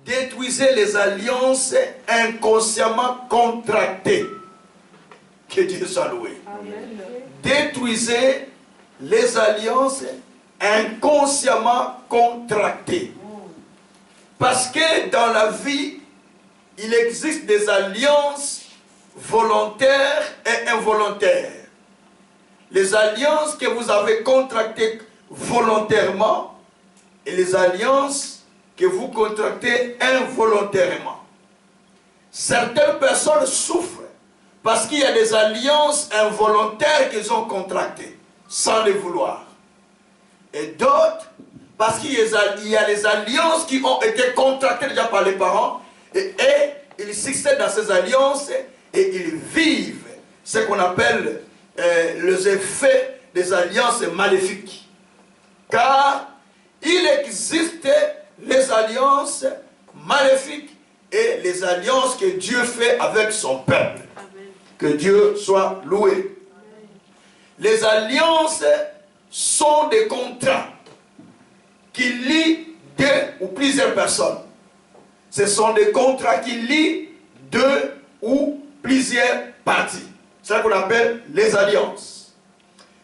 détruisez les alliances inconsciemment contractées. Que Dieu soit loué. Amen. Détruisez les alliances inconsciemment contractées. Parce que dans la vie, il existe des alliances volontaires et involontaires. Les alliances que vous avez contractées volontairement et les alliances que vous contractez involontairement. Certaines personnes souffrent parce qu'il y a des alliances involontaires qu'ils ont contractées sans le vouloir. Et d'autres, parce qu'il y a les alliances qui ont été contractées déjà par les parents et ils succèdent dans ces alliances et ils vivent ce qu'on appelle les effets des alliances maléfiques. Car il existe les alliances maléfiques et les alliances que Dieu fait avec son peuple. Amen. Que Dieu soit loué. Amen. Les alliances sont des contrats qui lient deux ou plusieurs personnes. Ce sont des contrats qui lient deux ou plusieurs parties. C'est ça qu'on appelle les alliances.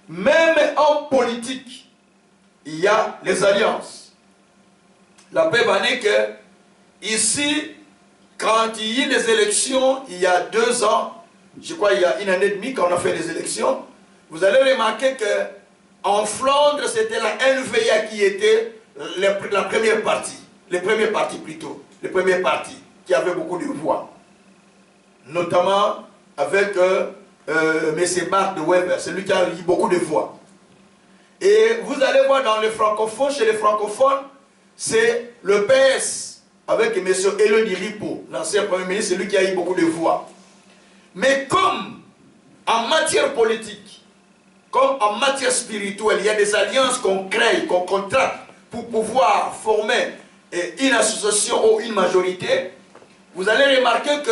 Même en politique, il y a les alliances. La preuve en est que ici, quand il y a eu les élections, il y a 2 ans, je crois il y a 1 année et demie quand on a fait les élections, vous allez remarquer que en Flandre, c'était la NVA qui était la première partie, les premiers partis plutôt, les premiers partis qui avaient beaucoup de voix. Notamment avec M. Marc de Weber, celui qui a eu beaucoup de voix. Et vous allez voir dans les francophones, chez les francophones, c'est le PS avec M. Elodie Ripo, l'ancien Premier ministre, celui qui a eu beaucoup de voix. Mais comme en matière politique, comme en matière spirituelle, il y a des alliances qu'on crée, qu'on contracte pour pouvoir former une association ou une majorité, vous allez remarquer que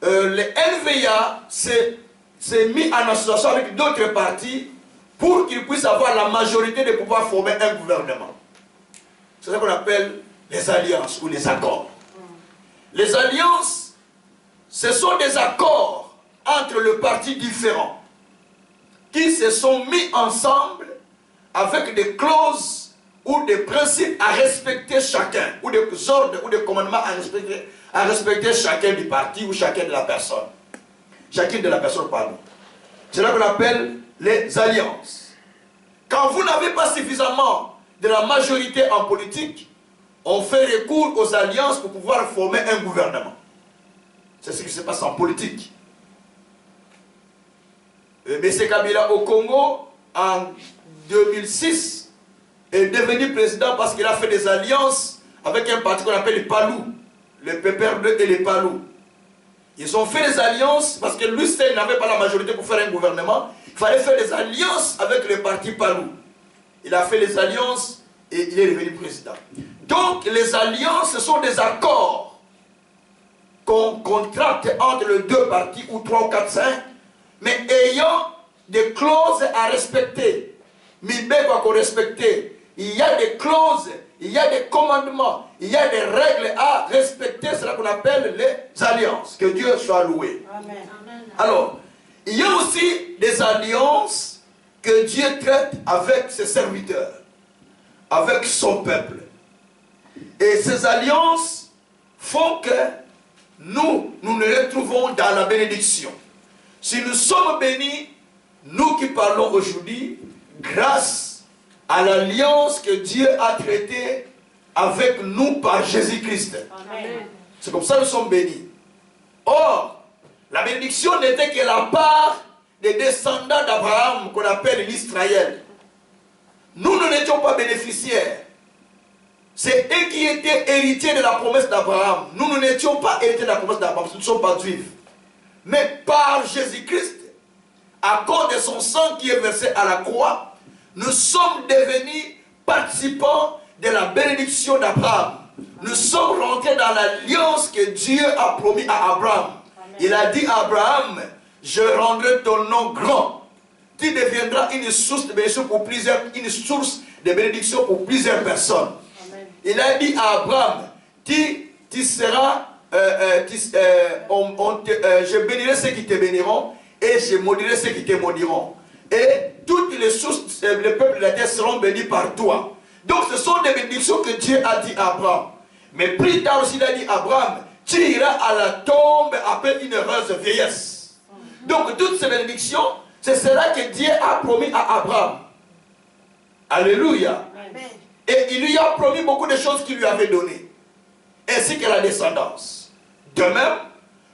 le NVA s'est mis en association avec d'autres partis pour qu'ils puissent avoir la majorité de pouvoir former un gouvernement. C'est ça qu'on appelle les alliances ou les accords. Les alliances, ce sont des accords entre les partis différents qui se sont mis ensemble avec des clauses ou des principes à respecter chacun, ou des ordres ou des commandements à respecter chacun du parti ou chacun de la personne. Chacune de la personne, pardon. C'est là qu'on appelle les alliances. Quand vous n'avez pas suffisamment de la majorité en politique, on fait recours aux alliances pour pouvoir former un gouvernement. C'est ce qui se passe en politique. M. Kabila au Congo, en 2006, est devenu président parce qu'il a fait des alliances avec un parti qu'on appelle les Palou, le PPRD et les Palou. Ils ont fait des alliances parce que lui seul n'avait pas la majorité pour faire un gouvernement. Il fallait faire des alliances avec le parti Palou. Il a fait les alliances et il est devenu président. Donc les alliances, ce sont des accords qu'on contracte entre les deux partis, ou 3 ou 4, 5, mais ayant des clauses à respecter. Mibeko à respecter. Il y a des clauses, il y a des commandements, il y a des règles à respecter. C'est ce qu'on appelle les alliances. Que Dieu soit loué. Amen. Alors, il y a aussi des alliances que Dieu traite avec ses serviteurs, avec son peuple. Et ces alliances font que nous nous retrouvons dans la bénédiction. Si nous sommes bénis, nous qui parlons aujourd'hui, grâce à l'alliance que Dieu a traitée avec nous par Jésus-Christ. C'est comme ça que nous sommes bénis. Or, la bénédiction n'était que la part des descendants d'Abraham qu'on appelle l'Israël. Nous n'étions pas bénéficiaires. C'est eux qui étaient héritiers de la promesse d'Abraham. Nous n'étions pas héritiers de la promesse d'Abraham, nous ne sommes pas juifs. Mais par Jésus-Christ, à cause de son sang qui est versé à la croix, nous sommes devenus participants de la bénédiction d'Abraham. Nous sommes rentrés dans l'alliance que Dieu a promis à Abraham. Amen. Il a dit à Abraham, je rendrai ton nom grand. Tu deviendras une source de bénédiction pour plusieurs, une source de bénédiction pour plusieurs personnes. Amen. il a dit à Abraham, tu seras, je bénirai ceux qui te béniront et je maudirai ceux qui te maudiront. Et toutes les sources, les peuples de la terre seront bénis par toi. Donc ce sont des bénédictions que Dieu a dit à Abraham. Mais plus tard aussi il a dit à Abraham, tu iras à la tombe après une heureuse vieillesse. Donc toutes ces bénédictions, c'est cela que Dieu a promis à Abraham. Alléluia. Amen. Et il lui a promis beaucoup de choses qu'il lui avait données, ainsi que la descendance. De même,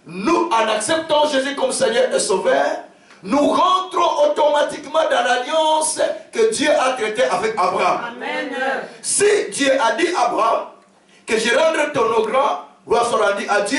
nous, en acceptant Jésus comme Seigneur et Sauveur, nous rentrons automatiquement dans l'alliance que Dieu a traitée avec Abraham. Amen. Si Dieu a dit à Abraham que je rendrai ton nom grand, gloire soit rendue à Dieu,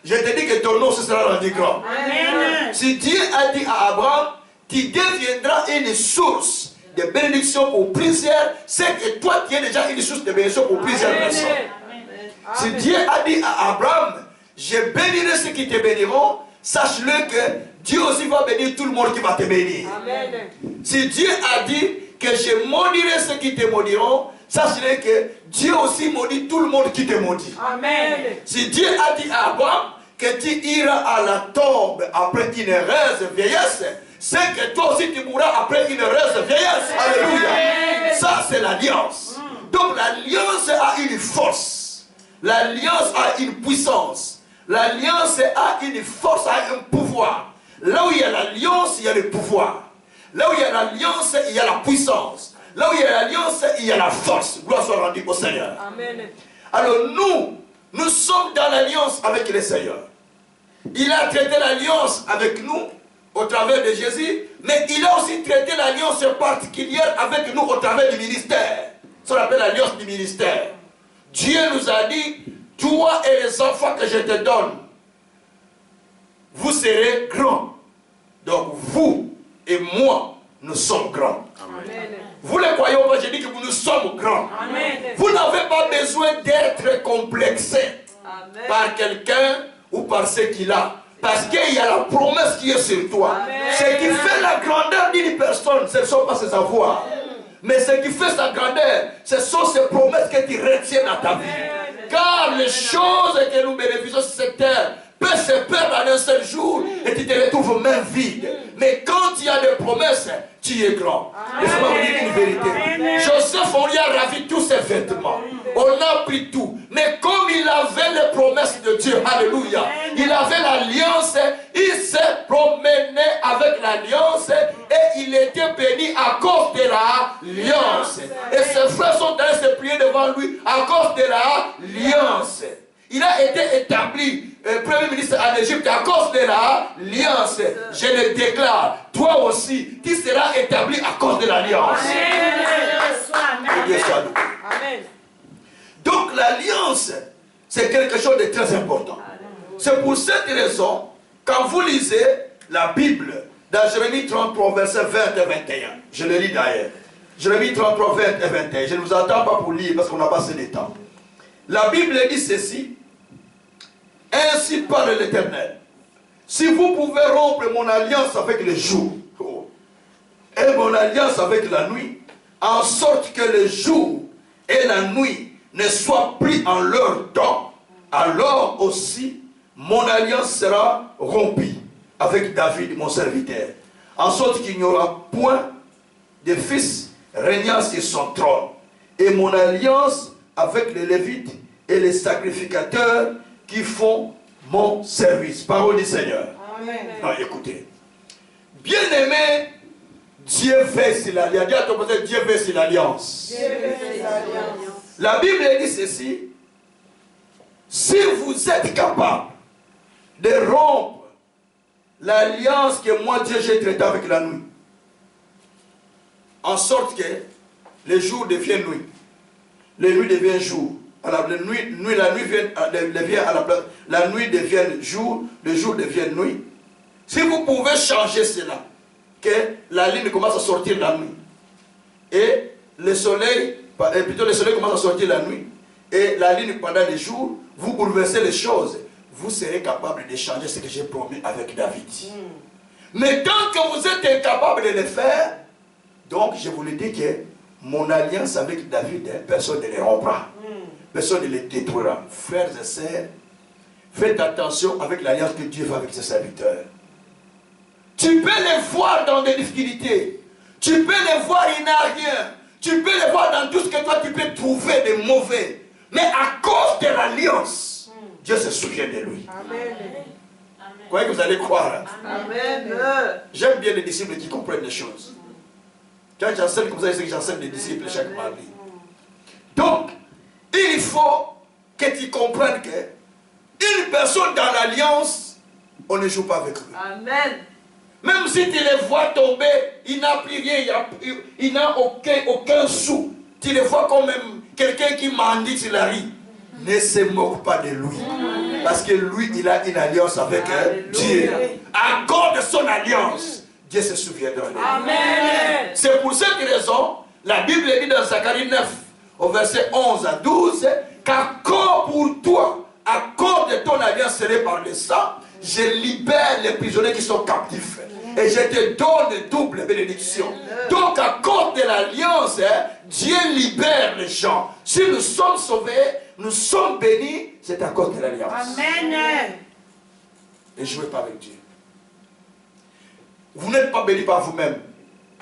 je te dis que ton nom se sera rendu grand. Amen. Si Dieu a dit à Abraham, tu deviendras une source de bénédiction pour plusieurs, c'est que toi tu es déjà une source de bénédiction pour plusieurs personnes. Amen. Si Dieu a dit à Abraham, je bénirai ceux qui te béniront, sache-le que Dieu aussi va bénir tout le monde qui va te bénir. Amen. Si Dieu a dit que je maudirai ceux qui te maudiront, sache-le que Dieu aussi maudit tout le monde qui te maudit. Amen. Si Dieu a dit à Abraham que tu iras à la tombe après une heureuse vieillesse, c'est que toi aussi tu mourras après une heureuse vieillesse. Alléluia. Ça c'est l'alliance. Donc l'alliance a une force. L'alliance a une puissance. L'alliance a une force, a un pouvoir. Là où il y a l'alliance, il y a le pouvoir. Là où il y a l'alliance, il y a la puissance. Là où il y a l'alliance, il y a la force. Gloire soit rendue au Seigneur. Amen. Alors nous sommes dans l'alliance avec le Seigneur. Il a traité l'alliance avec nous au travers de Jésus, mais il a aussi traité l'alliance particulière avec nous au travers du ministère. Ça s'appelle l'alliance du ministère. Dieu nous a dit, toi et les enfants que je te donne, vous serez grands. Donc vous et moi, nous sommes grands. Amen. Vous les croyez ou pas, je dis que nous sommes grands. Amen. Vous n'avez pas besoin d'être complexé par quelqu'un ou par ce qu'il a. Parce qu'il y a la promesse qui est sur toi. Amen. Ce qui fait la grandeur d'une personne, ce ne sont pas ses avoirs. Mais ce qui fait sa grandeur, ce sont ces promesses que tu retiens dans ta vie. Amen. Car les choses que nous bénéficions sur cette terre peuvent se perdre en un seul jour et tu te retrouves main vide. Mais quand il y a des promesses, tu es grand. Laissez-moi vous dire une vérité. Amen. Joseph, on lui a ravi tous ses vêtements. On a pris tout. Mais comme il avait les promesses de Dieu, alléluia, il avait l'alliance, il s'est promené avec l'alliance et il était béni à cause de l'alliance. Et ses frères sont allés se prier devant lui à cause de l'alliance. Il a été établi Premier ministre en Égypte à cause de l'alliance. Je le déclare, toi aussi, tu seras établi à cause de l'alliance. Amen. Donc l'alliance, c'est quelque chose de très important. C'est pour cette raison, quand vous lisez la Bible, dans Jérémie 33, versets 20 et 21, je le lis d'ailleurs. Jérémie 33, 20 et 21, je ne vous attends pas pour lire parce qu'on n'a pas assez de temps. La Bible dit ceci: ainsi parle l'Éternel, si vous pouvez rompre mon alliance avec le jour et mon alliance avec la nuit, en sorte que le jour et la nuit ne soient plus en leur temps, alors aussi mon alliance sera rompue avec David mon serviteur, en sorte qu'il n'y aura point de fils régnant sur son trône, et mon alliance avec les Lévites et les sacrificateurs qui font mon service. Parole du Seigneur. Amen. Non, écoutez. Bien-aimé, Dieu veille sur l'alliance. Dieu veille sur l'alliance. La Bible dit ceci: si vous êtes capable de rompre l'alliance que moi Dieu j'ai traitée avec la nuit, en sorte que le jour devient nuit, la nuit devient jour, la nuit devient à la place, la nuit devient jour, le jour devient nuit. Si vous pouvez changer cela, que la lune commence à sortir la nuit et le soleil, plutôt le soleil commence à sortir la nuit et la lune pendant les jours, vous bouleversez les choses, vous serez capable de changer ce que j'ai promis avec David. Mais tant que vous êtes incapable de le faire, donc je vous le dis que mon alliance avec David, personne ne le rompra. personne ne les détruira. Frères et sœurs, faites attention avec l'alliance que Dieu fait avec ses serviteurs. Tu peux les voir dans des difficultés. Tu peux les voir, il n'a rien. Tu peux les voir dans tout ce que toi tu peux trouver de mauvais. Mais à cause de l'alliance, Dieu se souvient de lui. Amen. Vous croyez que vous allez croire? Amen. J'aime bien les disciples qui comprennent les choses. Quand j'enseigne comme ça, je sais que j'enseigne les disciples chaque mardi. Donc, il faut que tu comprennes que une personne dans l'alliance, on ne joue pas avec lui. Amen. Même si tu les vois tomber, il n'a plus rien, il n'a aucun sou. Tu les vois comme même quelqu'un qui mendie sur la rue. Ne se moque pas de lui. Parce que lui, il a une alliance avec Dieu. À cause de son alliance, Dieu se souviendra de lui. Amen. C'est pour cette raison, la Bible dit dans Zacharie 9, au verset 11 à 12, qu'accord pour toi, à cause de ton alliance scellée par le sang, je libère les prisonniers qui sont captifs. Et je te donne de double bénédiction. Donc à cause de l'alliance, Dieu libère les gens. Si nous sommes sauvés, nous sommes bénis, c'est à cause de l'alliance. Amen. Ne jouez pas avec Dieu. Vous n'êtes pas bénis par vous-même.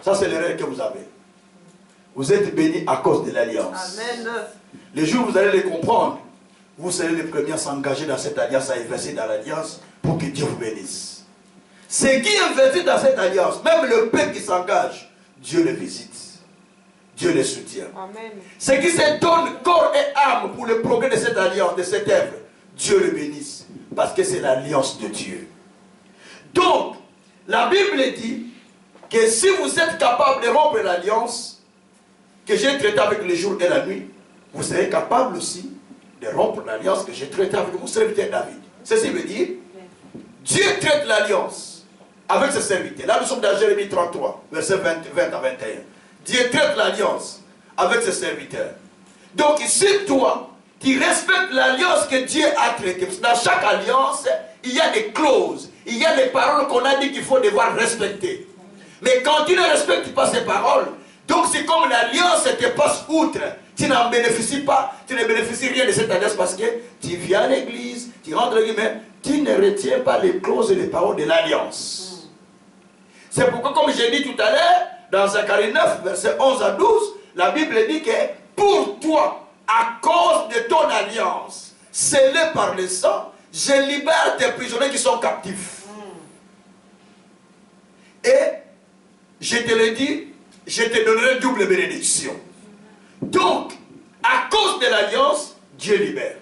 Ça c'est l'erreur que vous avez. Vous êtes bénis à cause de l'alliance. Amen. Les jours où vous allez les comprendre, vous serez les premiers à s'engager dans cette alliance, à investir dans l'alliance pour que Dieu vous bénisse. Ceux qui investissent dans cette alliance, même le peuple qui s'engage, Dieu le visite. Dieu les soutient. Amen. Ceux qui se donnent corps et âme pour le progrès de cette alliance, de cette œuvre, Dieu le bénisse. Parce que c'est l'alliance de Dieu. Donc, la Bible dit que si vous êtes capable de rompre l'alliance que j'ai traitée avec le jour et la nuit, vous serez capable aussi de rompre l'alliance que j'ai traitée avec mon serviteur David. Ceci veut dire, Dieu traite l'alliance avec ses serviteurs. Là, nous sommes dans Jérémie 33, verset 20 à 21. Dieu traite l'alliance avec ses serviteurs. Donc, si toi, tu respectes l'alliance que Dieu a traitée, parce que dans chaque alliance, il y a des clauses, il y a des paroles qu'on a dit qu'il faut devoir respecter. Mais quand tu ne respectes pas ces paroles, donc c'est comme l'alliance te passe outre. Tu n'en bénéficies pas, tu ne bénéficies rien de cette alliance parce que tu viens à l'église, tu rentres à l'église, mais tu ne retiens pas les clauses et les paroles de l'alliance. C'est pourquoi, comme j'ai dit tout à l'heure, dans Zacharie 9, verset 11 à 12, la Bible dit que pour toi, à cause de ton alliance, scellée par le sang, je libère tes prisonniers qui sont captifs. Et, je te le dis, je te donnerai double bénédiction. Donc, à cause de l'alliance, Dieu libère.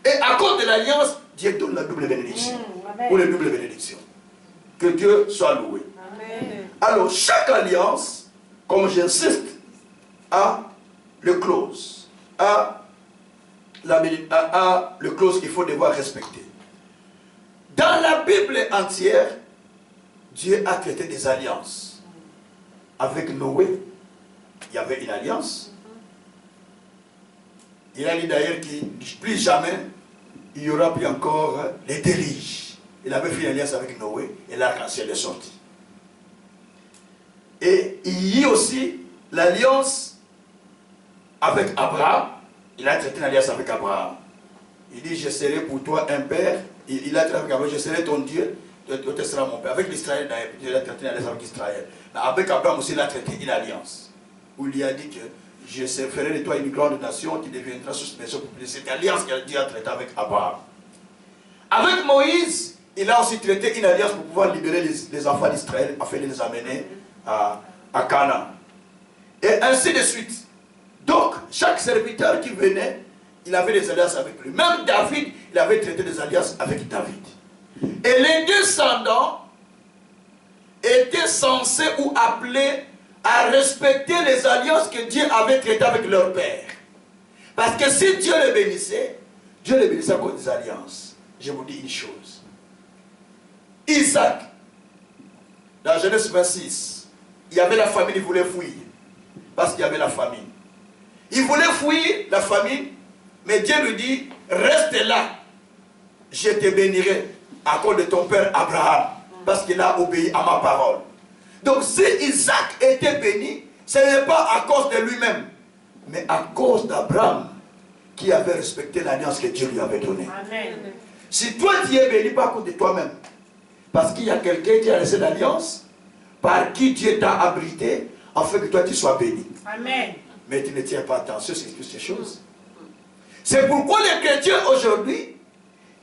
Et à cause de l'alliance, Dieu donne la double bénédiction. Ou les doubles bénédictions. Que Dieu soit loué. Amen. Alors, chaque alliance, comme j'insiste, a le clause. A le clause qu'il faut devoir respecter. Dans la Bible entière, Dieu a traité des alliances. Avec Noé, il y avait une alliance. Il a dit d'ailleurs qu'il plus jamais il n'y aura plus encore les déluges. Il avait fait une alliance avec Noé et l'arc-en-ciel est sorti. Et il y a aussi l'alliance avec Abraham. Il a traité une alliance avec Abraham. Il dit, je serai pour toi un père. Il a traité avec Abraham, je serai ton Dieu, tu seras mon père. Avec l'Israël, il a traité une alliance avec Israël. Mais avec Abraham aussi, il a traité une alliance. Où il lui a dit que je ferai de toi une grande nation qui deviendra sous nation pour plus. C'est l'alliance qu'il a traité avec Abraham. Avec Moïse, il a aussi traité une alliance pour pouvoir libérer les enfants d'Israël afin de les amener à Canaan. Et ainsi de suite. Donc, chaque serviteur qui venait, il avait des alliances avec lui. Même David, il avait traité des alliances avec David. Et les descendants étaient censés ou appelés à respecter les alliances que Dieu avait traitées avec leur père. Parce que si Dieu les bénissait à cause des alliances. Je vous dis une chose. Isaac, dans Genèse 26, il y avait la famine, il voulait fuir. Parce qu'il y avait la famine. Il voulait fuir la famine, mais Dieu lui dit, reste là, je te bénirai à cause de ton père Abraham, parce qu'il a obéi à ma parole. Donc si Isaac était béni, ce n'est pas à cause de lui-même, mais à cause d'Abraham qui avait respecté l'alliance que Dieu lui avait donnée. Amen. Si toi tu es béni, pas à cause de toi-même, parce qu'il y a quelqu'un qui a laissé l'alliance, par qui Dieu t'a abrité, afin que toi tu sois béni. Amen. Mais tu ne tiens pas attention sur toutes ces choses. C'est pourquoi les chrétiens aujourd'hui,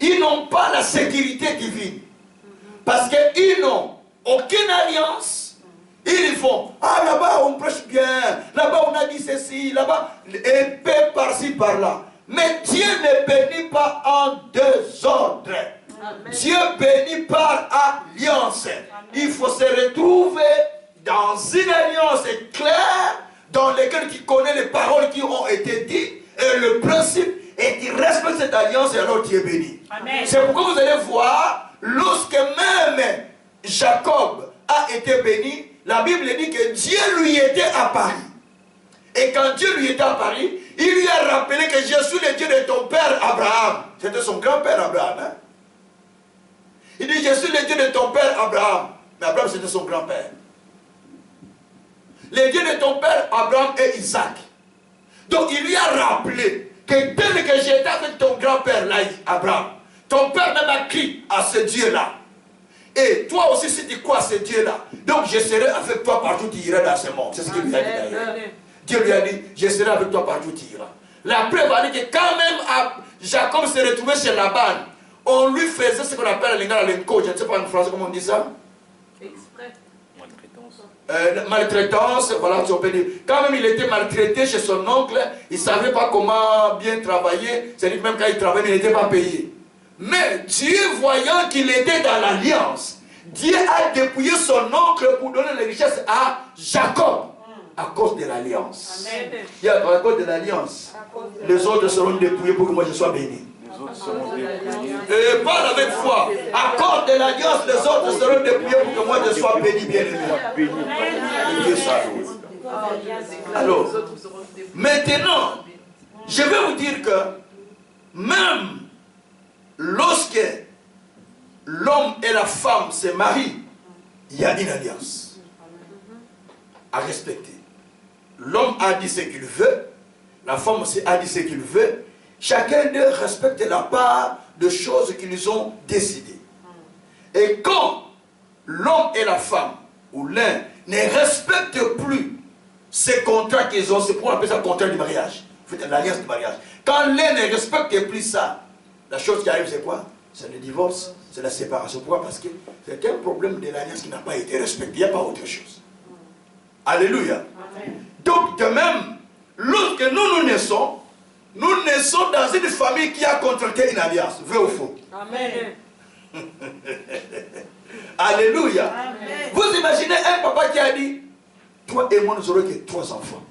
ils n'ont pas la sécurité divine. Parce qu'ils n'ont aucune alliance. Ils font, ah là-bas on prêche bien, là-bas on a dit ceci, là-bas, épée par-ci par-là. Mais Dieu ne bénit pas en désordre. Amen. Dieu bénit par alliance. Amen. Il faut se retrouver dans une alliance claire, dans laquelle tu connais les paroles qui ont été dites, et le principe, et tu respectes cette alliance, et alors tu es béni. C'est pourquoi vous allez voir, lorsque même Jacob a été béni, la Bible dit que Dieu lui était apparu. Et quand Dieu lui était apparu, il lui a rappelé que je suis le Dieu de ton père Abraham. C'était son grand-père Abraham. Hein? Il dit, je suis le Dieu de ton père Abraham. Mais Abraham, c'était son grand-père. Le Dieu de ton père Abraham et Isaac. Donc il lui a rappelé que tel que j'étais avec ton grand-père là, Abraham, ton père même a crié à ce Dieu-là. Et toi aussi, si tu crois à ce Dieu-là, donc je serai avec toi partout où tu iras dans ce monde. C'est ce qu'il lui a dit d'ailleurs. Dieu lui a dit, je serai avec toi partout où tu iras. La preuve a dit que quand même Jacob s'est retrouvé chez Laban, on lui faisait ce qu'on appelle l'enco. Je ne sais pas en français comment on dit ça. Exprès. Maltraitance, voilà, on peut dire. Quand même il était maltraité chez son oncle, il ne savait pas comment bien travailler, c'est-à-dire même quand il travaillait, il n'était pas payé. Mais Dieu, voyant qu'il était dans l'alliance, Dieu a dépouillé son oncle pour donner les richesses à Jacob, à cause de l'alliance. Il y a à cause de l'alliance, les autres seront dépouillés pour que moi je sois béni. Et parle avec foi. À cause de l'alliance, les autres seront dépouillés pour que moi je sois béni, bien aimé. Alors, maintenant, je vais vous dire que même lorsque l'homme et la femme se marient, il y a une alliance à respecter. L'homme a dit ce qu'il veut, la femme aussi a dit ce qu'il veut. Chacun d'eux respecte la part de choses qu'ils ont décidées. Et quand l'homme et la femme, ou l'un, ne respectent plus ces contrats qu'ils ont, c'est pour appeler ça contrat du mariage, l'alliance du mariage. Quand l'un ne respecte plus ça, la chose qui arrive c'est quoi? C'est le divorce, c'est la séparation. Pourquoi? Parce que c'est un problème de l'alliance qui n'a pas été respecté, il n'y a pas autre chose. Alléluia. Amen. Donc de même, lorsque nous naissons dans une famille qui a contracté une alliance. Vrai ou faux? Amen. Alléluia. Amen. Vous imaginez un papa qui a dit, toi et moi nous aurons que 3 enfants.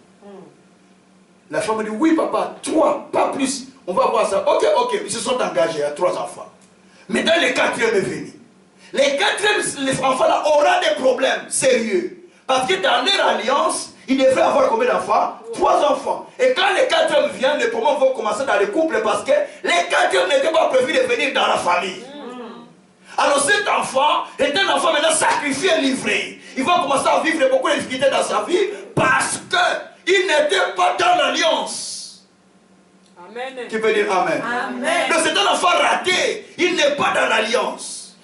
La femme dit, oui papa, 3, pas plus. On va voir ça. Ok, ils se sont engagés à 3 enfants. Mais dans le 4e est venu. Les 4e enfants-là auront des problèmes sérieux. Parce que dans leur alliance, ils devraient avoir combien d'enfants? 3 enfants. Et quand les 4e viennent, les problèmes vont commencer dans les couples parce que les 4e n'étaient pas prévus de venir dans la famille. Alors cet enfant est un enfant maintenant sacrifié, livré. Il va commencer à vivre beaucoup de difficultés dans sa vie parce qu'il n'était pas dans l'alliance. Amen. Qui peut dire Amen? Amen. Donc c'est un enfant raté. Il n'est pas dans l'alliance.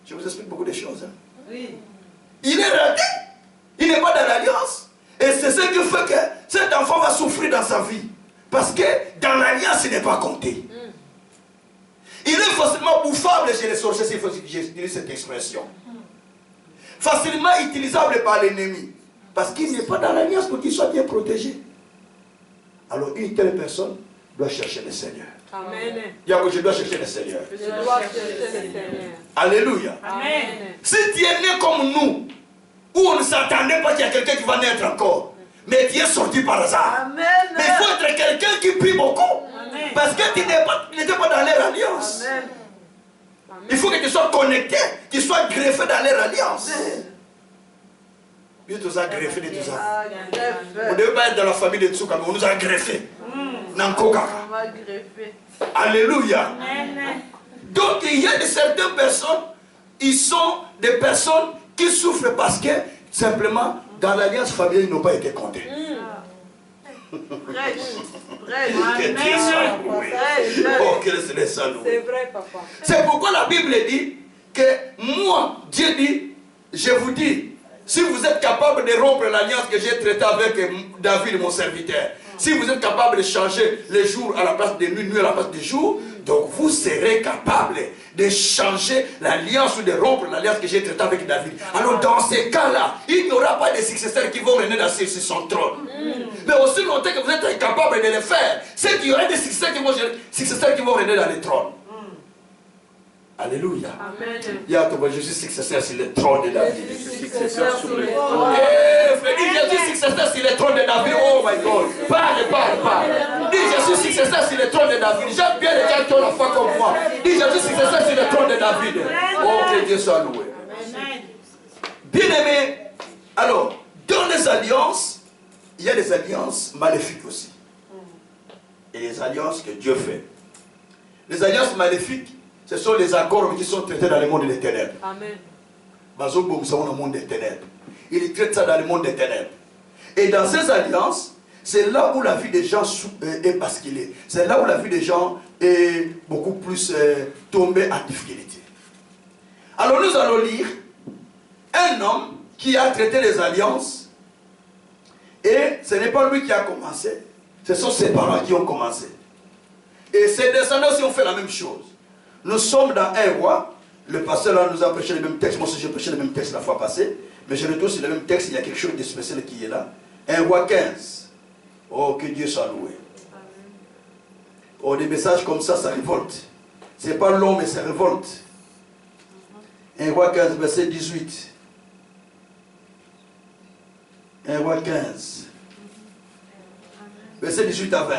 Je vous explique beaucoup de choses. Hein? Oui. Il est raté. Il n'est pas dans l'alliance. Et c'est ce qui fait que cet enfant va souffrir dans sa vie. Parce que dans l'alliance, il n'est pas compté. Il est facilement bouffable chez les sorciers, s'il faut utiliser cette expression. Facilement utilisable par l'ennemi. Parce qu'il n'est pas dans l'alliance pour qu'il soit bien protégé. Alors une telle personne doit chercher le Seigneur. Amen. Je dois chercher le Seigneur. Je dois chercher le Seigneur. Alléluia. Amen. Si tu es né comme nous, où on ne s'attendait pas qu'il y a quelqu'un qui va naître encore, mais tu es sorti par hasard. Amen. Mais il faut être quelqu'un qui prie beaucoup. Amen. Parce que tu n'étais pas dans leur alliance. Amen. Il faut que tu sois connecté, que tu sois greffé dans leur alliance. Dieu nous a greffé de tout ça. On ne devait pas être dans la famille de Tsuka, mais on nous a greffé. Nankokaka. Alléluia. Amen. Donc il y a de certaines personnes, ils sont des personnes qui souffrent parce que simplement dans l'alliance familiale ils n'ont pas été comptés. Prêche. Prêche. Que Dieu soit loué. Oh, que le Seigneur soit loué. C'est vrai, papa. C'est pourquoi la Bible dit que moi, Dieu dit, je vous dis, si vous êtes capable de rompre l'alliance que j'ai traitée avec David, mon serviteur, si vous êtes capable de changer les jours à la place des nuits, nuit à la place des jours, donc vous serez capable de changer l'alliance ou de rompre l'alliance que j'ai traitée avec David. Alors dans ces cas-là, il n'y aura pas de successeurs qui vont régner sur son trône. Mais aussi longtemps que vous êtes incapable de le faire, c'est qu'il y aura des successeurs qui vont régner dans le trône. Alléluia. Amen. Je suis successeur sur le trône de David. Je suis successeur sur le trône. Je suis successeur sur le trône de David. Oh my God. Parle. Dis, je suis successeur sur le trône de David. J'aime bien les gens qui ont la foi comme moi. Dis, je suis successeur sur le trône de David. Oh, que Dieu soit loué. Bien aimé, alors, dans les alliances, il y a des alliances maléfiques aussi. Et les alliances que Dieu fait. Les alliances maléfiques, ce sont les accords qui sont traités dans le monde des ténèbres. Amen. Nous sommes dans le monde des ténèbres. Il traite ça dans le monde des ténèbres. Et dans ces alliances, c'est là où la vie des gens est basculée. C'est là où la vie des gens est beaucoup plus tombée en difficulté. Alors nous allons lire un homme qui a traité les alliances. Et ce n'est pas lui qui a commencé. Ce sont ses parents qui ont commencé. Et ses descendants aussi ont fait la même chose. Nous sommes dans un roi. Le pasteur là nous a prêché le même texte. Moi aussi j'ai prêché le même texte la fois passée. Mais je retourne sur le même texte. Il y a quelque chose de spécial qui est là. Un roi 15. Oh, que Dieu soit loué. Oh, des messages comme ça révolte. Ce n'est pas long, mais ça révolte. Un roi 15, verset 18. Un roi 15. Verset 18 à 20.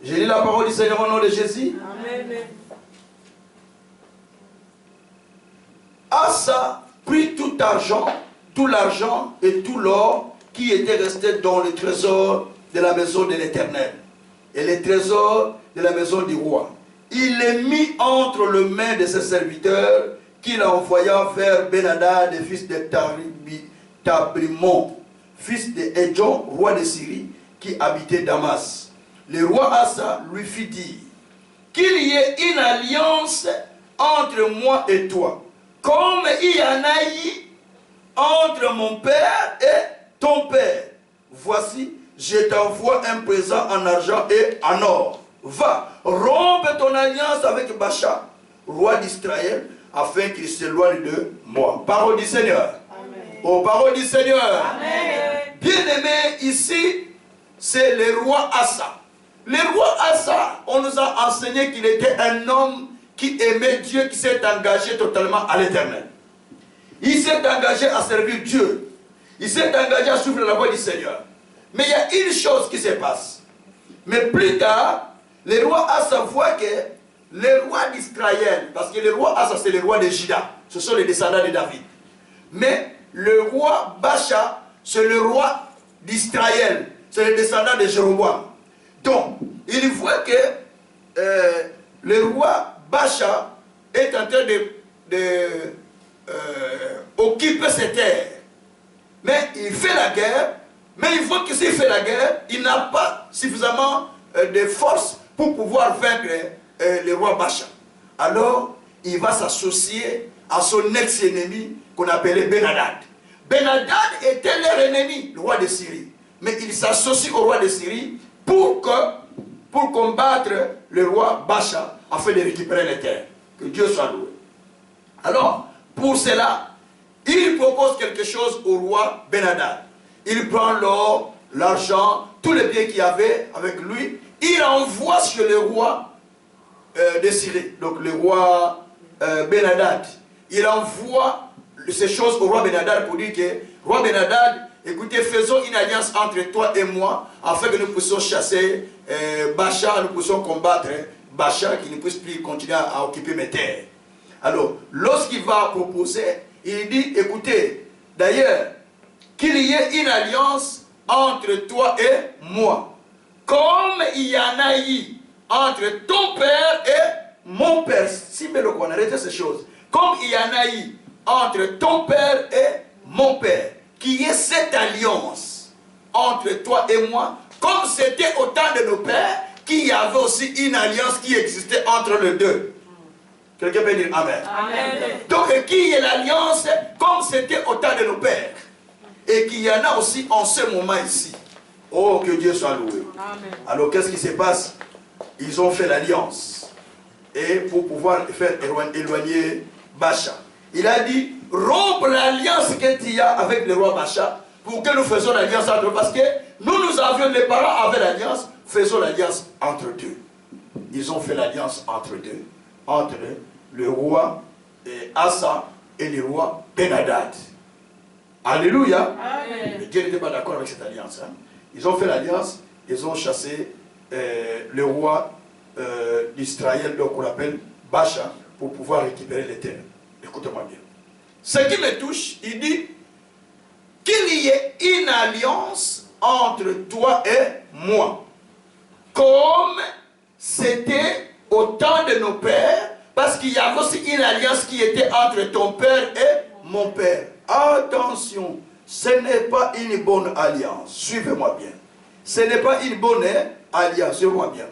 J'ai lu la parole du Seigneur au nom de Jésus. Amen. Asa prit tout l'argent et tout l'or qui était resté dans le trésor de la maison de l'Éternel et le trésor de la maison du roi. Il les mit entre les mains de ses serviteurs qu'il envoya vers Ben-Hadad, fils de Tabrimon, fils de Edjon, roi de Syrie, qui habitait Damas. Le roi Asa lui fit dire qu'il y ait une alliance entre moi et toi, comme il y en a eu entre mon père et ton père. Voici, je t'envoie un présent en argent et en or. Va, rompe ton alliance avec Bacha, roi d'Israël, afin qu'il s'éloigne de moi. Parole du Seigneur. Amen. Oh, parole du Seigneur. Amen. Bien-aimé, ici, c'est le roi Asa. Le roi Asa, on nous a enseigné qu'il était un homme qui aimait Dieu, qui s'est engagé totalement à l'Éternel. Il s'est engagé à servir Dieu. Il s'est engagé à suivre la voie du Seigneur. Mais il y a une chose qui se passe. Mais plus tard, le roi Asa voit que le roi d'Israël, parce que le roi Asa c'est le roi de Juda, ce sont les descendants de David. Mais le roi Bacha, c'est le roi d'Israël, c'est le descendant de Jéroboam. Donc, il voit que le roi Bacha est en train occuper ses terres. Mais il fait la guerre, mais il voit que s'il fait la guerre, il n'a pas suffisamment de force pour pouvoir vaincre le roi Bacha. Alors, il va s'associer à son ex-ennemi qu'on appelait Ben-Hadad. Ben-Hadad était leur ennemi, le roi de Syrie. Mais il s'associe au roi de Syrie pour combattre le roi Bacha afin de récupérer les terres. Que Dieu soit loué. Alors, pour cela, il propose quelque chose au roi Ben-Hadad. Il prend l'or, l'argent, tous les biens qu'il y avait avec lui. Il envoie sur le roi de Syrie, donc le roi Ben-Hadad. Il envoie ces choses au roi Ben-Hadad pour dire que, roi Ben-Hadad, écoutez, faisons une alliance entre toi et moi, afin que nous puissions chasser Bacha, nous puissions combattre Bacha, qui ne puisse plus continuer à occuper mes terres. Alors, lorsqu'il va proposer, il dit, écoutez, d'ailleurs, qu'il y ait une alliance entre toi et moi, comme il y en a eu entre ton père et mon père. Si mais on arrête ces choses. Comme il y en a eu entre ton père et mon père, qu'il y ait cette alliance entre toi et moi, comme c'était au temps de nos pères, qu'il y avait aussi une alliance qui existait entre les deux. Quelqu'un peut dire Amen. Amen. Donc, qui est l'alliance comme c'était au temps de nos pères. Et qu'il y en a aussi en ce moment ici. Oh, que Dieu soit loué. Amen. Alors, qu'est-ce qui se passe? Ils ont fait l'alliance. Et pour pouvoir faire éloigner Bacha. Il a dit, rompre l'alliance qu'il y a avec le roi Bacha pour que nous faisions l'alliance entre eux. Parce que nous avions, les parents avaient l'alliance, faisons l'alliance entre deux. Ils ont fait l'alliance entre deux. Entre le roi Asa et le roi Ben-Hadad. Alléluia. Amen. Mais Dieu n'était pas d'accord avec cette alliance. Hein. Ils ont fait l'alliance, ils ont chassé le roi d'Israël, donc on l'appelle Bacha, pour pouvoir récupérer les terres. Écoutez-moi bien. Ce qui me touche, il dit qu'il y ait une alliance entre toi et moi. Comme c'était au temps de nos pères, parce qu'il y avait aussi une alliance qui était entre ton père et mon père. Attention, ce n'est pas une bonne alliance. Suivez-moi bien. Ce n'est pas une bonne alliance. Suivez-moi bien.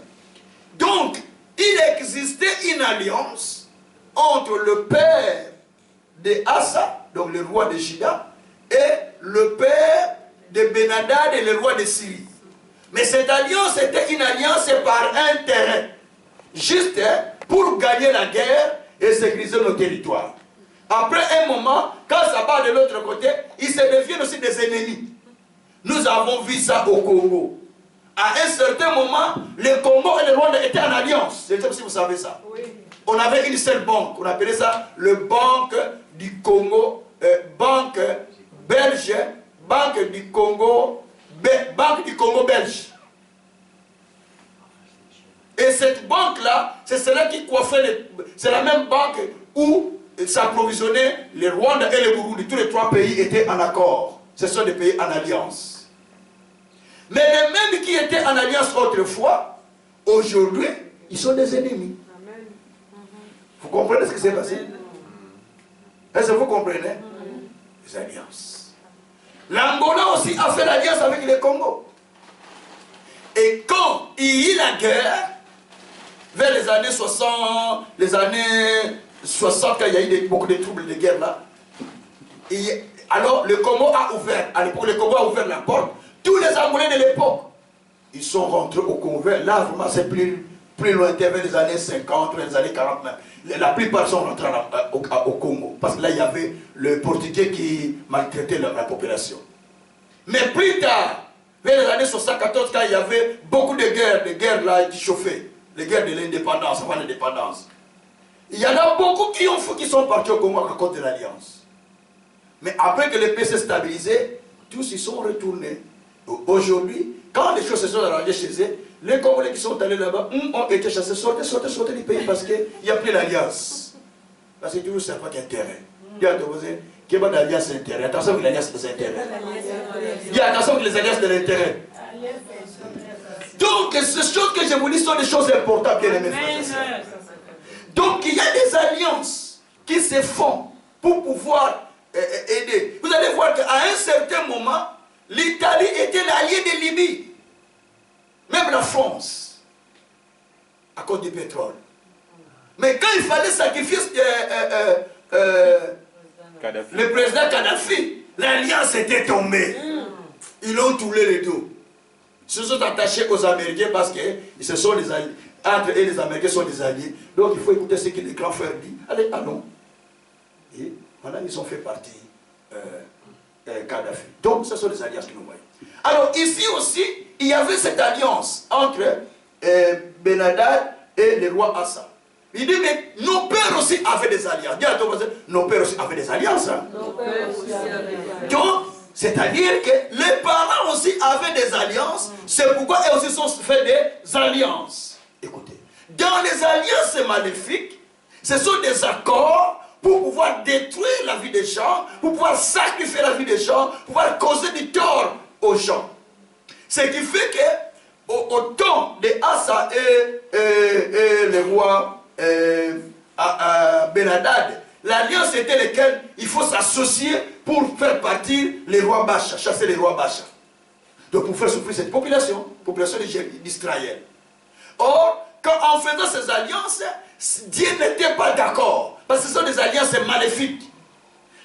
Donc, il existait une alliance entre le père de Asa, donc le roi de Juda, et le père de Ben-Hadad et le roi de Syrie. Mais cette alliance était une alliance par intérêt. Juste pour gagner la guerre et sécuriser nos territoires. Après un moment, quand ça part de l'autre côté, ils se deviennent aussi des ennemis. Nous avons vu ça au Congo. À un certain moment, le Congo et le Rwanda étaient en alliance. Je ne sais pas si vous savez ça. Oui. On avait une seule banque. On appelait ça le Banque du Congo, Banque belge, Banque du Congo belge. Et cette banque-là, c'est celle qui coiffait, c'est la même banque où s'approvisionnait le Rwanda et le Burundi. Tous les trois pays étaient en accord. Ce sont des pays en alliance. Mais les mêmes qui étaient en alliance autrefois, aujourd'hui, ils sont des ennemis. Amen. Vous comprenez ce qui s'est passé? Est-ce que vous comprenez? Les alliances. L'Angola aussi a fait l'alliance avec le Congo. Et quand il y a eu la guerre, vers les années 60, quand il y a eu beaucoup de troubles de guerre là, alors le Congo a ouvert, à l'époque le Congo a ouvert la porte, tous les Angolais de l'époque, ils sont rentrés au Congo, là vraiment c'est plus lointain, vers les années 50, les années 40 même. La plupart sont rentrés au Congo, parce que là il y avait le Portugais qui maltraitait la population. Mais plus tard, vers les années 74, quand il y avait beaucoup de guerres là qui chauffaient, les guerres de l'indépendance, avant l'indépendance. Il y en a beaucoup qui sont partis au Congo à cause de l'alliance. Mais après que le pays s'est stabilisé, tous ils sont retournés. Aujourd'hui, quand les choses se sont arrangées chez eux, les Congolais qui sont allés là-bas ont été chassés, sortez du pays parce qu'il n'y a plus l'alliance. Parce que toujours c'est pas d'intérêt. Il y a qu'il n'y a pas d'alliance d'intérêt. Attention que l'alliance des intérêts. Il y a attention que les alliances de l'intérêt. Donc, ces choses que je vous dis sont des choses importantes, bien aimés frères et sœurs. Donc, il y a des alliances qui se font pour pouvoir aider. Vous allez voir qu'à un certain moment, l'Italie était l'allié de Libye. Même la France, à cause du pétrole. Mais quand il fallait sacrifier le président Kadhafi, l'alliance était tombée. Ils l'ont tourné les dos. Ils se sont attachés aux Américains parce que ce sont des alliés. Entre eux et les Américains sont des alliés. Donc il faut écouter ce que les grands frères disent. Allez, allons. Et voilà, ils ont fait partie Kadhafi. Donc ce sont des alliances que nous voyons. Alors ici aussi, il y avait cette alliance entre Ben-Hadad et le roi Asa. Il dit, mais nos pères aussi avaient des alliances. Dis à ton voisin, nos pères aussi avaient des alliances. Hein? Nos pères aussi avaient des alliances. Donc, c'est-à-dire que les parents aussi avaient des alliances. C'est pourquoi eux aussi sont fait des alliances. Écoutez, dans les alliances maléfiques, ce sont des accords pour pouvoir détruire la vie des gens, pour pouvoir sacrifier la vie des gens, pour pouvoir causer du tort aux gens. Ce qui fait que, au temps de Asa et le roi Ben-Hadad, l'alliance était laquelle il faut s'associer pour faire partir les rois Bacha, chasser les rois Bacha. pour faire souffrir cette population d'Israël. Or, en faisant ces alliances, Dieu n'était pas d'accord. Parce que ce sont des alliances maléfiques.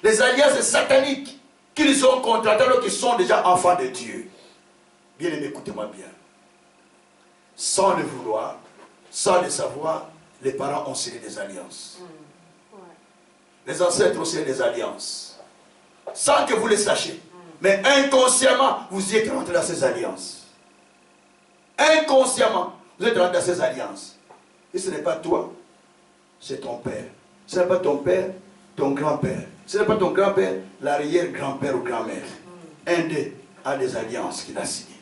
Des alliances sataniques qu'ils ont contractées alors qu'ils sont déjà enfants de Dieu. Bien aimé, écoutez-moi bien. Sans le vouloir, sans le savoir, les parents ont scellé des alliances. Les ancêtres ont scellé des alliances. Sans que vous le sachiez. Mais inconsciemment, vous y êtes rentré dans ces alliances. Inconsciemment, vous êtes rentré dans ces alliances. Et ce n'est pas toi, c'est ton père. Ce n'est pas ton père, ton grand-père. Ce n'est pas ton grand-père, l'arrière-grand-père ou grand-mère. Un d'eux a des alliances qu'il a signées.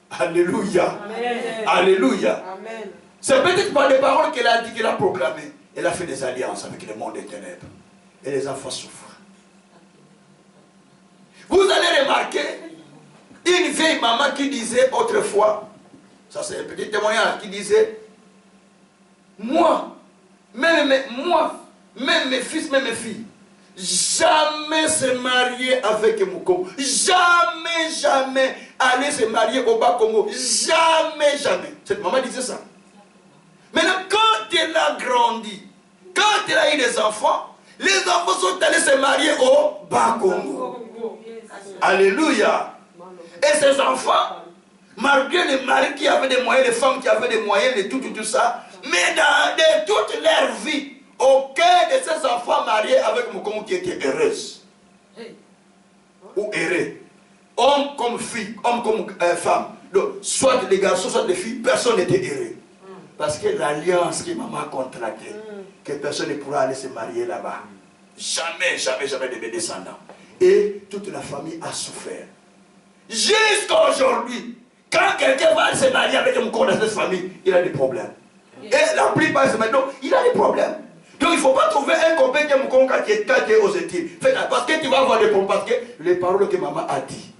Alléluia. Amen. Alléluia. Amen. C'est peut-être pas des paroles qu'elle a dit, qu'elle a proclamées. Elle a fait des alliances avec le monde des ténèbres. Et les enfants souffrent. Vous allez remarquer une vieille maman qui disait autrefois, ça c'est un petit témoignage, qui disait, moi, même mes fils, même mes filles, jamais se marier avec Mukongo. Jamais aller se marier au Bas-Congo. Jamais. Cette maman disait ça. Maintenant, quand elle a grandi, quand elle a eu des enfants, les enfants sont allés se marier au Bas-Congo. Alléluia. Et ces enfants, malgré les maris qui avaient des moyens, les femmes qui avaient des moyens, de tout ça, mais de toute leur vie, aucun de ces enfants mariés avec Mukongo qui était heureuse. Ou heureux. Homme comme fille, homme comme femme. Donc, soit les garçons, soit les filles, personne n'était heureux. Parce que l'alliance que maman a contractée, que personne ne pourra aller se marier là-bas. Jamais de mes descendants. Et toute la famille a souffert. Jusqu'à aujourd'hui, quand quelqu'un va se marier avec un corps de cette famille, il a des problèmes. Et la plupart se maintenant, il a des problèmes. Donc il ne faut pas trouver un copain qui est aux études. Parce que tu vas avoir des problèmes. Parce que les paroles que maman a dit,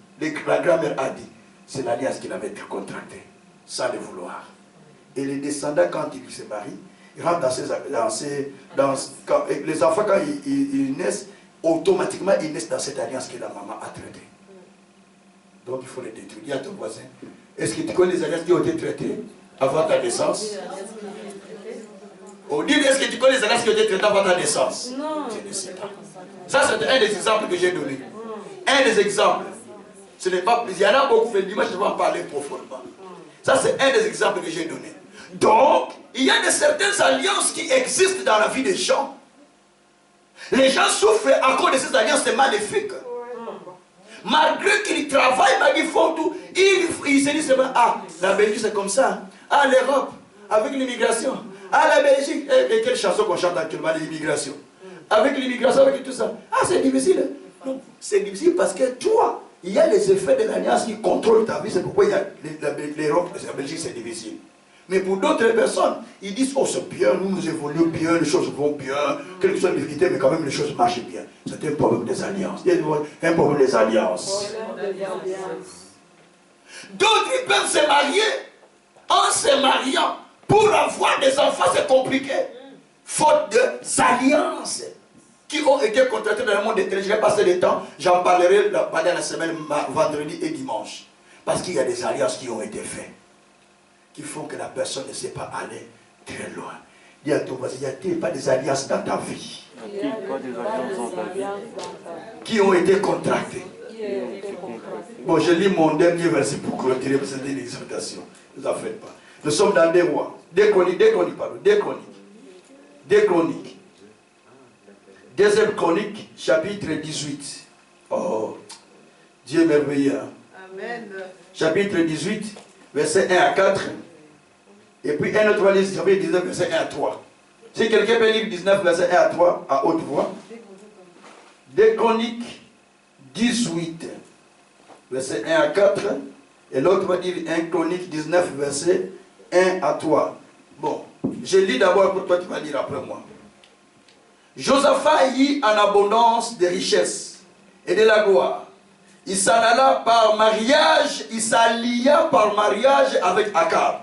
la grand-mère a dit, c'est l'alliance qu'il avait contractée, sans le vouloir. Et les descendants, quand ils se marient, ils rentrent les enfants, quand ils naissent, automatiquement, ils naissent dans cette alliance que la maman a traitée. Donc il faut les détruire. Dis à ton voisin, est-ce que tu connais les alliances qui ont été traitées avant ta naissance? Ou dis, est-ce que tu connais les alliances qui ont été traitées avant ta naissance? Non. Je ne sais pas. Ça, c'est un des exemples que j'ai donné. Un des exemples. Ce n'est pas, il y en a beaucoup, mais dimanche, je vais en parler profondément. Ça, c'est un des exemples que j'ai donné. Donc, il y a de certaines alliances qui existent dans la vie des gens. Les gens souffrent à cause de ces alliances maléfiques. Malgré qu'ils travaillent, malgré qu'ils font tout, ils se disent, ah, la Belgique c'est comme ça. Ah, l'Europe, avec l'immigration. Ah, la Belgique, et quelle chanson qu'on chante actuellement, l'immigration. Avec l'immigration, avec tout ça. Ah, c'est difficile. Non, c'est difficile parce que toi, il y a les effets de l'alliance qui contrôlent ta vie. C'est pourquoi il y a l'Europe, la Belgique, c'est difficile. Mais pour d'autres personnes, ils disent, oh c'est bien, nous évoluons bien, les choses vont bien, quelle que soit la difficulté, mais quand même les choses marchent bien. C'est un problème des alliances. Un problème des alliances. D'autres ils peuvent se marier en se mariant. Pour avoir des enfants, c'est compliqué. Faute de alliances qui ont été contractées dans le monde étranger. Je vais passer le temps, j'en parlerai pendant la semaine, vendredi et dimanche. Parce qu'il y a des alliances qui ont été faites, qui font que la personne ne sait pas aller très loin. Dis à ton voisin, il n'y a pas des alliances dans ta vie qui ont été contractées. Bon, je lis mon dernier verset pour clôturer, parce que c'est une exhortation. Ne vous en faites pas. Nous sommes dans des rois. Des chroniques. Deuxième chronique, chapitre 18. Oh, Dieu est merveilleux. Amen. Chapitre 18, verset 1 à 4. Et puis un autre va lire chapitre 19, verset 1 à 3. Si quelqu'un peut lire 19, verset 1 à 3, à haute voix. Des chroniques 18, verset 1 à 4. Et l'autre va dire 1 chronique 19, verset 1 à 3. Bon, je lis d'abord pour toi, tu vas lire après moi. Josaphat y en abondance de richesses et de la gloire. Il s'en alla par mariage, il s'allia par mariage avec Akab.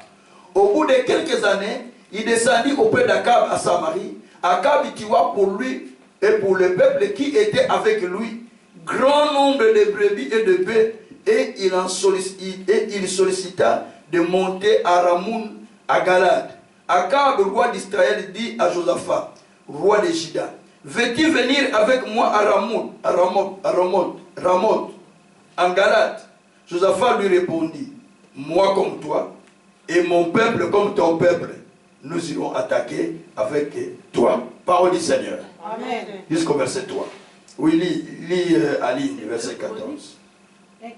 Au bout de quelques années, il descendit auprès d'Akab à Samarie. Akab y tua pour lui et pour le peuple qui était avec lui grand nombre de brebis et de bœufs et il sollicita de monter à Ramoun, à Galade. Akab, roi d'Israël, dit à Josaphat, roi de Juda, veux-tu venir avec moi à Ramoth, en Galade? Josaphat lui répondit, moi comme toi, et mon peuple comme ton peuple, nous irons attaquer avec toi. Parole du Seigneur. Amen. Jusqu'au verset 3. Oui, lis Aline, verset 14. 1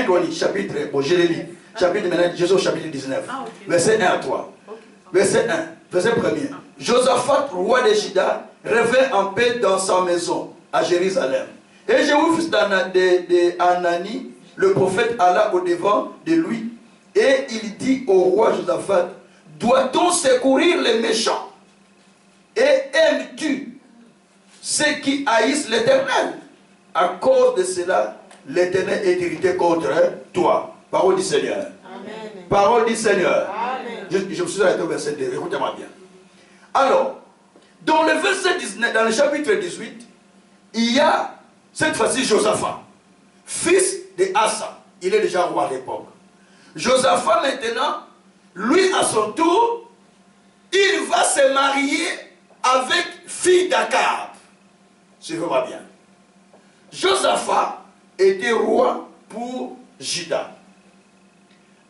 Chronique, chapitre, bon je l'ai lu, chapitre maintenant, Jésus au chapitre 19, verset 1 à 3. Verset 1, verset 1er. Josaphat, roi de Juda, revint en paix dans sa maison à Jérusalem. Et Jéhu, fils d'Anani, le prophète, alla au-devant de lui, et il dit au roi Josaphat, doit-on secourir les méchants? Et aimes-tu ceux qui haïssent l'Éternel? À cause de cela, l'Éternel est irrité contre toi. Parole du Seigneur. Amen. Parole du Seigneur. Amen. Je me suis arrêté au verset 2. Écoutez-moi bien. Alors, dans le verset 19, dans le chapitre 18, il y a cette fois-ci Josaphat, fils de Asa. Il est déjà roi à l'époque. Josaphat maintenant, lui à son tour, il va se marier avec fille d'Akab. Suivez-moi bien. Josaphat était roi pour Juda.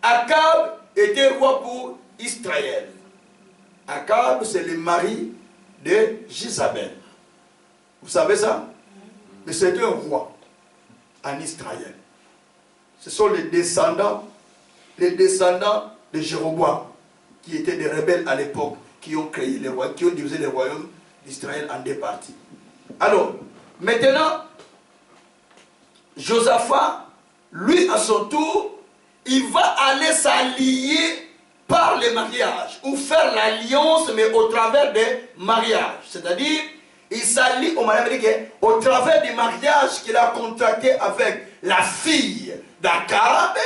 Akab était roi pour Israël. Akab, c'est le mari de Jézabel. Vous savez ça? Mais c'était un roi en Israël. Ce sont les descendants de Jéroboam, qui étaient des rebelles à l'époque, qui ont créé les royaumes, qui ont divisé les royaumes d'Israël en deux parties. Alors, maintenant, Josaphat, lui à son tour, il va aller s'allier par le mariage, ou faire l'alliance, mais au travers des mariages. C'est-à-dire, il s'allie au mariage américain au travers du mariage qu'il a contracté avec la fille d'Akab.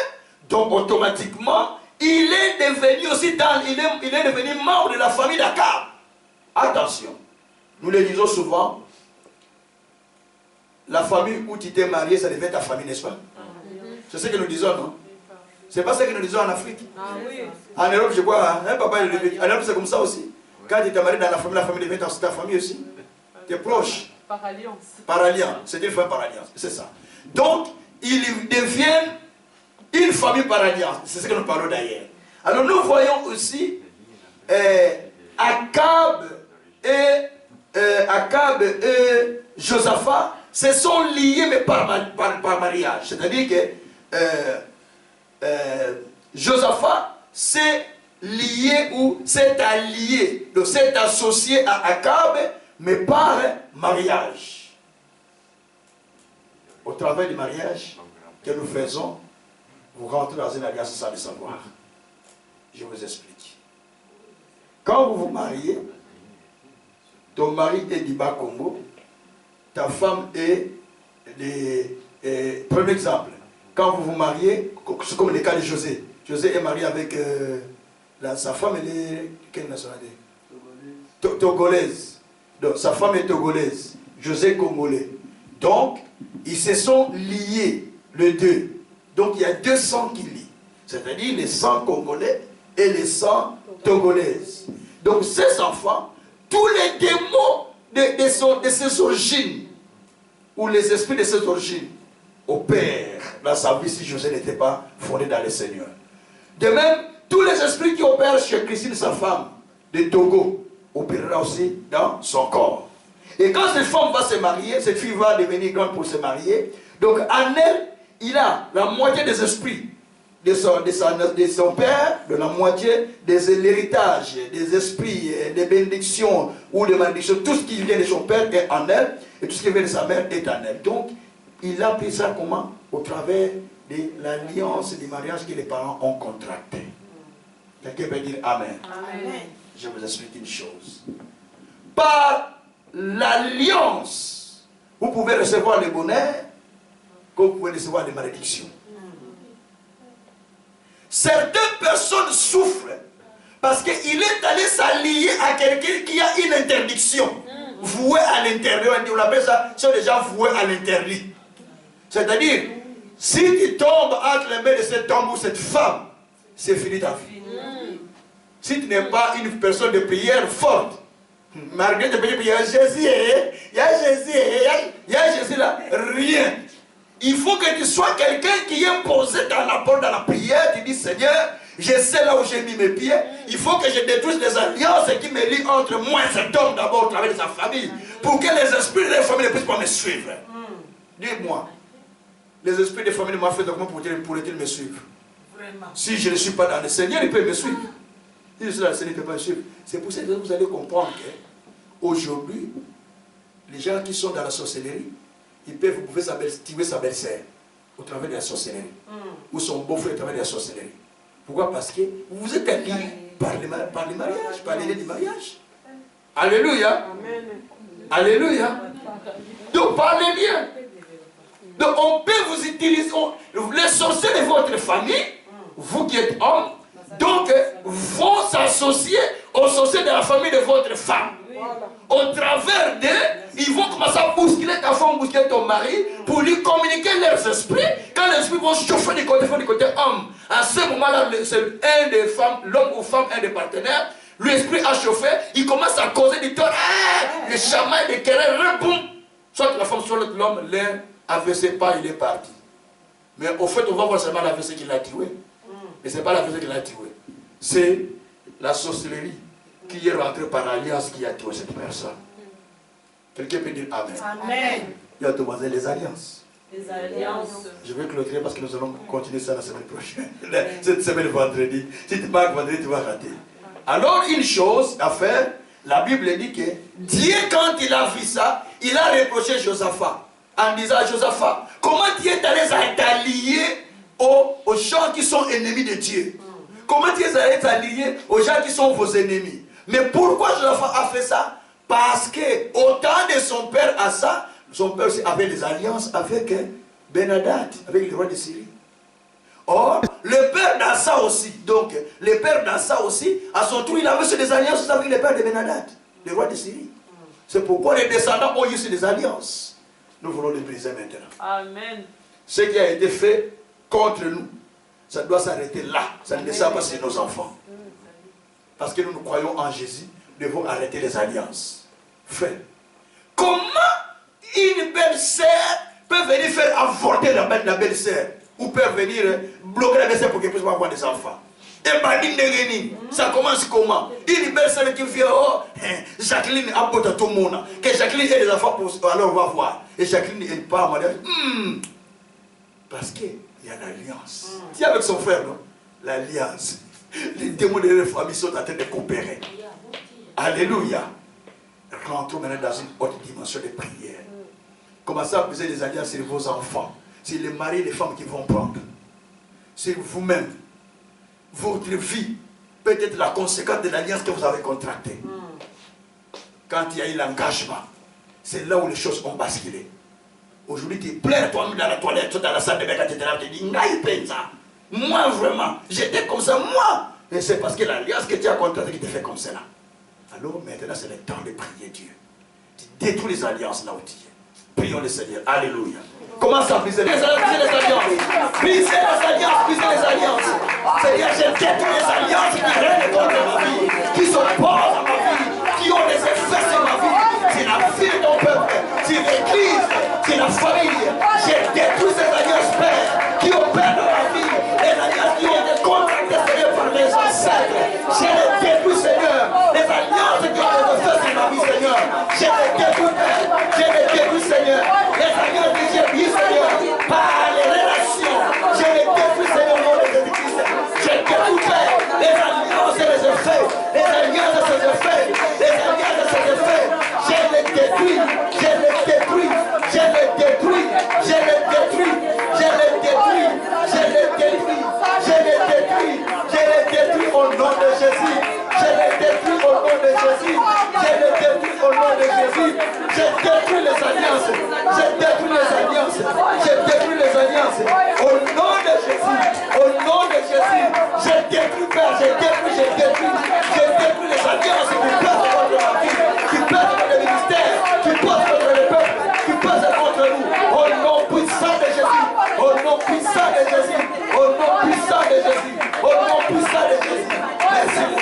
Donc, automatiquement, il est devenu aussi il est devenu membre de la famille d'Akab. Attention, nous le disons souvent, la famille où tu t'es marié, ça devient ta famille, n'est-ce pas? C'est ce que nous disons, non? C'est pas ce que nous disons en Afrique. En Europe, je crois, hein, papa, en Europe, c'est comme ça aussi. Quand tu t'es marié dans la famille devient ta famille aussi. Tu es proche. Par alliance. Par alliance. C'est une famille par alliance. C'est ça. Donc, ils deviennent une famille par alliance. C'est ce que nous parlons d'ailleurs. Alors, nous voyons aussi Akab et Josaphat se sont liés, mais par mariage. C'est-à-dire que Josaphat s'est lié ou s'est allié, donc s'est associé à Akab, mais par mariage. Au travers du mariage que nous faisons, vous rentrez dans une alliance sans le savoir. Je vous explique. Quand vous vous mariez, ton mari est du Bas-Congo, ta femme est premier exemple. Quand vous vous mariez, c'est comme le cas de José. José est marié avec sa femme, elle est quelle nationalité? Togolaise. Donc sa femme est togolaise. José congolais. Donc, ils se sont liés, les deux. Donc il y a deux sangs qui lient. C'est-à-dire les sangs congolais et les sangs togolaises. Donc ces enfants, tous les démons de ces origines, ou les esprits de ces origines, opèrent dans sa vie si José n'était pas fondé dans le Seigneur. De même, tous les esprits qui opèrent chez Christine, sa femme, de Togo, opérera aussi dans son corps. Et quand cette femme va se marier, cette fille va devenir grande pour se marier, donc en elle, il a la moitié des esprits de son père, de la moitié de l'héritage, des esprits, des bénédictions ou des malédictions, tout ce qui vient de son père est en elle, et tout ce qui vient de sa mère est en elle. Donc, il a pris ça comment? Au travers de l'alliance et du mariage que les parents ont contracté. Quelqu'un peut dire Amen. Amen. Je vous explique une chose. Par l'alliance, vous pouvez recevoir le bonheur, comme vous pouvez recevoir les malédictions. Certaines personnes souffrent parce qu'il est allé s'allier à quelqu'un qui a une interdiction vouée à l'intérieur. On appelle ça, sont des gens voués à l'interdit. C'est-à-dire, Si tu tombes entre les mains de cet homme ou cette femme, c'est fini ta vie. Si tu n'es pas une personne de prière forte, malgré tes prières, il y a Jésus, il y a Jésus, il y a Jésus là, rien. Il faut que tu sois quelqu'un qui est posé dans la porte, dans la prière, tu dis Seigneur, je sais là où j'ai mis mes pieds, il faut que je détruise les alliances qui me lient entre moi et cet homme d'abord au travers de sa famille, pour que les esprits de la famille ne puissent pas me suivre. Dis-moi, les esprits de famille de ma fête, comment pourraient-ils me suivre? Vraiment. Si je ne suis pas dans le Seigneur, il peut me suivre. Si je suis dans le Seigneur, il ne peut pas me suivre. C'est pour ça que vous allez comprendre qu'aujourd'hui, les gens qui sont dans la sorcellerie, ils peuvent tuer sa belle-sœur au travers de la sorcellerie. Ou son beau-frère au travers de la sorcellerie. Pourquoi? Parce que vous êtes liés par les mariages, par les liens du mariage. Alléluia. Amen. Alléluia. Donc parlez bien. Donc on peut vous utiliser, les sorciers de votre famille, vous qui êtes homme, donc vont s'associer aux sorciers de la famille de votre femme. Au travers d'eux, ils vont commencer à bousculer ta femme, bousculer ton mari, pour lui communiquer leurs esprits. Quand les esprits vont chauffer du côté homme, à ce moment-là, c'est un des femmes, l'homme ou femme, un des partenaires, l'esprit a chauffé, il commence à causer du tort, les chamailles, les querelles, boum. Soit la femme, soit l'homme, l'un AVC pas, il est parti. Mais au fait, on va voir seulement l'AVC qui l'a tué. Mais ce n'est pas l'AVC qui l'a tué. C'est la sorcellerie qui est rentrée par l'alliance qui a tué cette personne. Quelqu'un peut dire Amen. Amen. Il y a demandé les alliances. Les alliances. Je vais clôturer parce que nous allons continuer ça la semaine prochaine. Cette semaine vendredi. Si tu marques vendredi, tu vas rater. Alors, une chose à faire, la Bible dit que Dieu, quand il a vu ça, il a reproché Josaphat. En disant à Josaphat, comment Dieu est allé t'allier aux gens qui sont ennemis de Dieu? Comment Dieu est allé t'allier aux gens qui sont vos ennemis? Mais pourquoi Josaphat a fait ça? Parce que au temps de son père Asa, son père avait des alliances avec Ben-Hadad, avec le roi de Syrie. Or, le père d'Asa aussi, donc le père d'Asa aussi, à son tour, il avait des alliances avec le père de Ben-Hadad, le roi de Syrie. C'est pourquoi les descendants ont eu des alliances. Nous voulons les briser maintenant. Amen. Ce qui a été fait contre nous, ça doit s'arrêter là. Ça ne descend pas sur nos enfants. Parce que nous croyons en Jésus, nous devons arrêter les alliances. Frère, comment une belle-sœur peut venir faire avorter la belle-sœur? Ou peut venir bloquer la belle-sœur pour qu'elle puisse pas avoir des enfants? Et Badine de Réni, ça commence comment? Une belle-sœur qui vient, oh, Jacqueline a beau tout le monde. Que Jacqueline ait des enfants, alors on va voir. Et Jacqueline, elle part, parce qu'il y a l'alliance. C'est avec son frère, non? L'alliance. Les démons de la famille sont en train de coopérer. Alléluia. Rentrons maintenant dans une autre dimension de prière. Commencez à briser les alliances sur vos enfants. C'est les maris et les femmes qui vont prendre. C'est vous-même. Votre vie peut être la conséquence de l'alliance que vous avez contractée. Quand il y a eu l'engagement, c'est là où les choses ont basculé. Aujourd'hui, tu pleures toi-même dans la toilette, dans la salle de bain, tu dis, moi vraiment, j'étais comme ça, moi. Et c'est parce que l'alliance que tu as contractée qui te fait comme cela. Alors maintenant, c'est le temps de prier Dieu. Tu détruis les alliances là où tu es. Prions le Seigneur. Alléluia. Commence à briser les alliances. Briser les alliances. Briser les alliances. Seigneur, je détruis les alliances qui règnent contre ma vie, qui s'opposent à ma vie, qui ont des effets sur ma vie. C'est la vie de ton peuple. C'est l'église. C'est la famille. Je détruis ces alliances, Père, qui opèrent dans ma vie. Les alliances qui ont été contractées, Seigneur, par les ancêtres. Je les détruis, Seigneur. Les alliances qui ont été faites sur ma vie, Seigneur. Je les détruis, Père. Je les détruis, Seigneur. Les alliances que j'ai prises, Seigneur, par les relations. Je les détruis, Seigneur, au nom de Jésus-Christ. Je détruis, Père, les alliances et les effets. Les alliances et ses effets. Les alliances et ses effets. Je les détruis. Je les détruis. Je les détruis. Je les détruis. Je les détruis. Je les détruis. Je les détruis. Je les détruis au nom de Jésus. Je les détruis au nom de Jésus. Je les détruis au nom de Jésus. Je détruis les alliances. Je détruis les alliances. Je détruis les alliances. Au nom de Jésus. Au nom de Jésus. Je détruis, Père. Je détruis, je détruis. Je détruis les alliances qui passent contre ma vie, qui passent contre le ministère, qui passent contre le peuple, qui passent contre nous. Au nom puissant de Jésus. Au nom puissant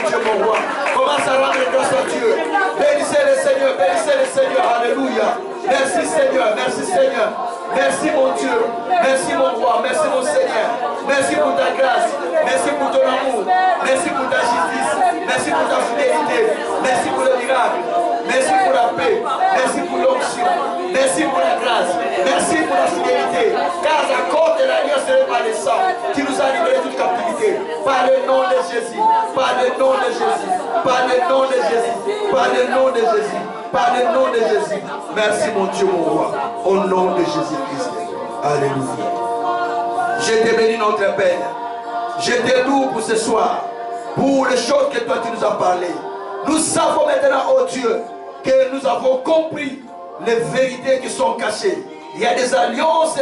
Dieu, mon roi. Commence à rendre grâce à Dieu. Bénissez le Seigneur, bénissez le Seigneur. Alléluia. Merci Seigneur, merci Seigneur. Merci mon Dieu, merci mon roi, merci mon Seigneur. Merci pour ta grâce, merci pour ton amour, merci pour ta justice, merci pour ta fidélité, merci pour le miracle, merci pour la paix, merci pour l'onction, merci pour la grâce, merci pour la fidélité. Car à cause de l'alliance par le sang, qui nous a libérés de toute captivité. Par le nom de Jésus, par le nom de Jésus, par le nom de Jésus, par le nom de Jésus. Par le nom de Jésus. Merci mon Dieu, mon roi. Au nom de Jésus-Christ. Alléluia. Je te bénis notre Père. Je te loue pour ce soir. Pour les choses que toi tu nous as parlé. Nous savons maintenant, oh Dieu, que nous avons compris les vérités qui sont cachées. Il y a des alliances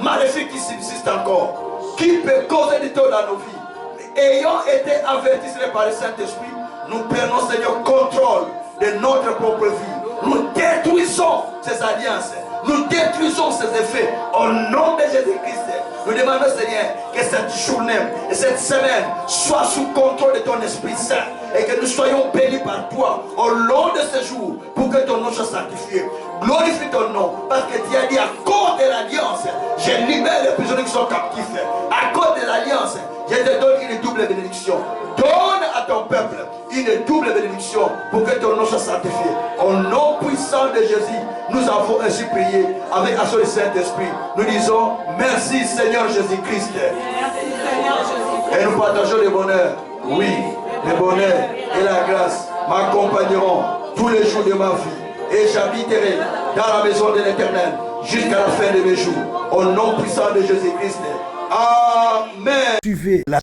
maléfiques qui subsistent encore. Qui peut causer du tort dans nos vies. Ayant été avertis par le Saint-Esprit, nous prenons, Seigneur, contrôle de notre propre vie. Nous détruisons ces alliances. Nous détruisons ces effets. Au nom de Jésus-Christ, nous demandons, Seigneur, que cette journée et cette semaine soient sous contrôle de ton Esprit Saint et que nous soyons bénis par toi au long de ce jour pour que ton nom soit sanctifié. Glorifie ton nom parce que tu as dit à cause de l'alliance, je libère les prisonniers qui sont captifs. À cause de l'alliance, je te donne une double bénédiction. Donne à ton peuple une double bénédiction pour que ton nom soit sanctifié. Au nom puissant de Jésus, nous avons ainsi prié avec l'action du Saint-Esprit. Nous disons merci Seigneur Jésus-Christ. Et nous partageons le bonheur. Oui, le bonheur et la grâce m'accompagneront tous les jours de ma vie. Et j'habiterai dans la maison de l'Éternel jusqu'à la fin de mes jours. Au nom puissant de Jésus-Christ. Amen. Suivez la